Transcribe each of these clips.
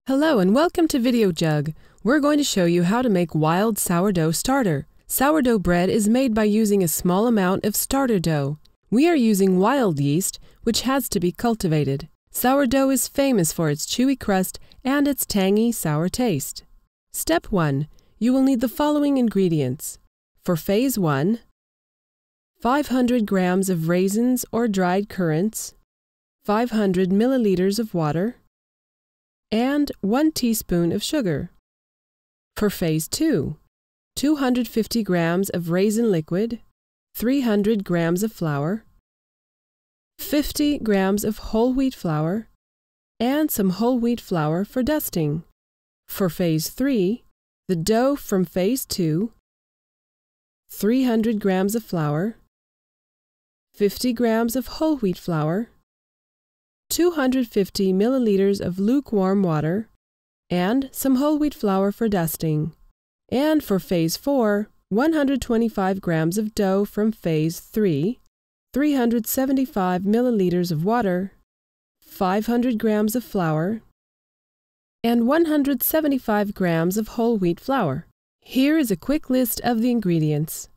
Hello and welcome to Videojug. We're going to show you how to make wild sourdough starter. Sourdough bread is made by using a small amount of starter dough. We are using wild yeast, which has to be cultivated. Sourdough is famous for its chewy crust and its tangy, sour taste. Step 1. You will need the following ingredients. For Phase 1, 500 grams of raisins or dried currants, 500 milliliters of water, and 1 teaspoon of sugar. For Phase 2, 250 grams of raisin liquid, 300 grams of flour, 50 grams of whole wheat flour, and some whole wheat flour for dusting. For Phase 3, the dough from Phase 2, 300 grams of flour, 50 grams of whole wheat flour, 250 milliliters of lukewarm water, and some whole wheat flour for dusting. And for Phase 4, 125 grams of dough from Phase 3, 375 milliliters of water, 500 grams of flour, and 175 grams of whole wheat flour. Here is a quick list of the ingredients.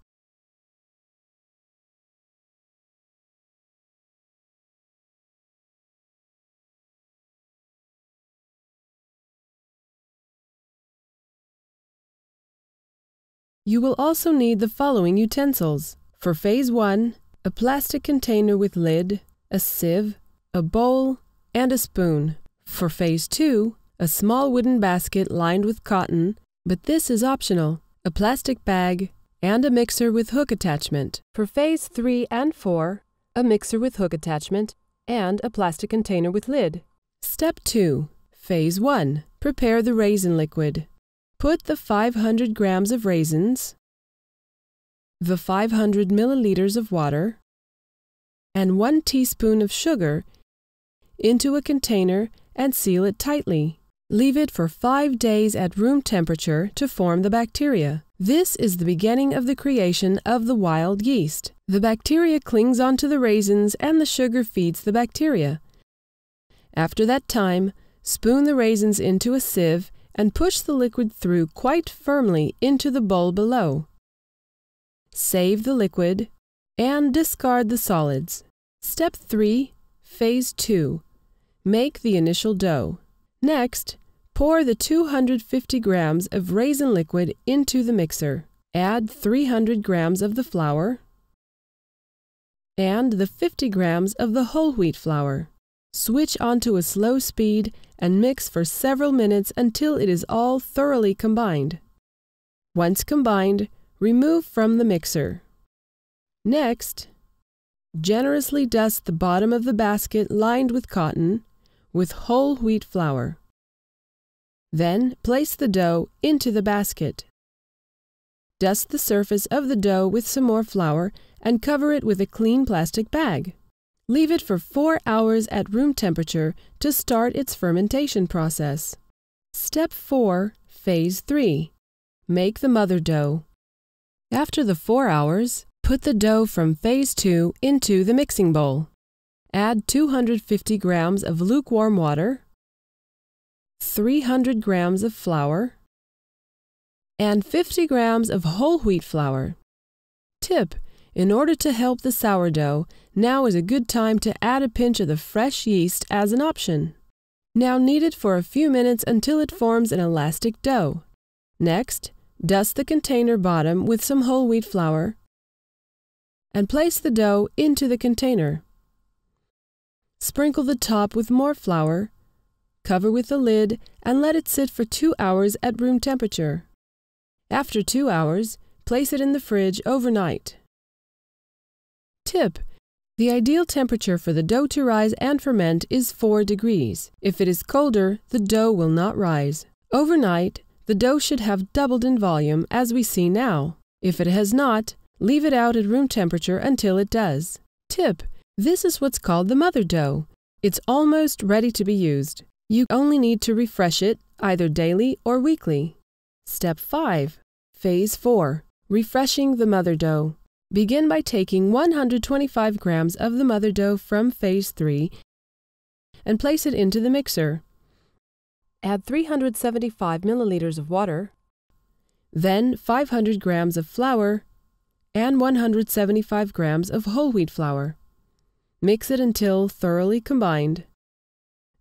You will also need the following utensils. For Phase 1, a plastic container with lid, a sieve, a bowl, and a spoon. For Phase 2, a small wooden basket lined with cotton, but this is optional, a plastic bag, and a mixer with hook attachment. For Phase 3 and 4, a mixer with hook attachment, and a plastic container with lid. Step 2. Phase 1. Prepare the raisin liquid. Put the 500 grams of raisins, the 500 milliliters of water, and 1 teaspoon of sugar into a container and seal it tightly. Leave it for 5 days at room temperature to form the bacteria. This is the beginning of the creation of the wild yeast. The bacteria clings onto the raisins and the sugar feeds the bacteria. After that time, spoon the raisins into a sieve and push the liquid through quite firmly into the bowl below. Save the liquid and discard the solids. Step 3. Phase 2. Make the initial dough. Next, pour the 250 grams of raisin liquid into the mixer. Add 300 grams of the flour and the 50 grams of the whole wheat flour. Switch onto a slow speed and mix for several minutes until it is all thoroughly combined. Once combined, remove from the mixer. Next, generously dust the bottom of the basket lined with cotton with whole wheat flour. Then place the dough into the basket. Dust the surface of the dough with some more flour and cover it with a clean plastic bag. Leave it for 4 hours at room temperature to start its fermentation process. Step 4. Phase 3. Make the mother dough. After the 4 hours, put the dough from Phase 2 into the mixing bowl. Add 250 grams of lukewarm water, 300 grams of flour, and 50 grams of whole wheat flour. Tip: in order to help the sourdough, now is a good time to add a pinch of the fresh yeast as an option. Now knead it for a few minutes until it forms an elastic dough. Next, dust the container bottom with some whole wheat flour and place the dough into the container. Sprinkle the top with more flour, cover with the lid, and let it sit for 2 hours at room temperature. After 2 hours, place it in the fridge overnight. Tip: the ideal temperature for the dough to rise and ferment is 4 degrees. If it is colder, the dough will not rise. Overnight, the dough should have doubled in volume as we see now. If it has not, leave it out at room temperature until it does. Tip: this is what's called the mother dough. It's almost ready to be used. You only need to refresh it either daily or weekly. Step 5. Phase 4. Refreshing the mother dough. Begin by taking 125 grams of the mother dough from Phase 3 and place it into the mixer. Add 375 milliliters of water, then 500 grams of flour and 175 grams of whole wheat flour. Mix it until thoroughly combined.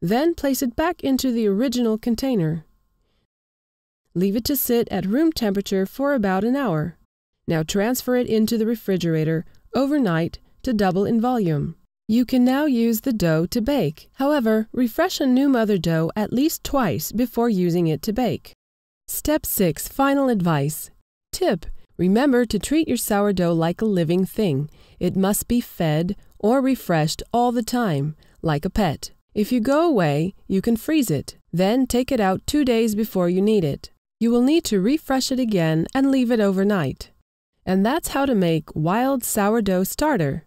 Then place it back into the original container. Leave it to sit at room temperature for about an hour. Now transfer it into the refrigerator overnight to double in volume. You can now use the dough to bake. However, refresh a new mother dough at least twice before using it to bake. Step 6. Final advice. Tip: remember to treat your sourdough like a living thing. It must be fed or refreshed all the time, like a pet. If you go away, you can freeze it. Then take it out 2 days before you need it. You will need to refresh it again and leave it overnight. And that's how to make wild sourdough starter.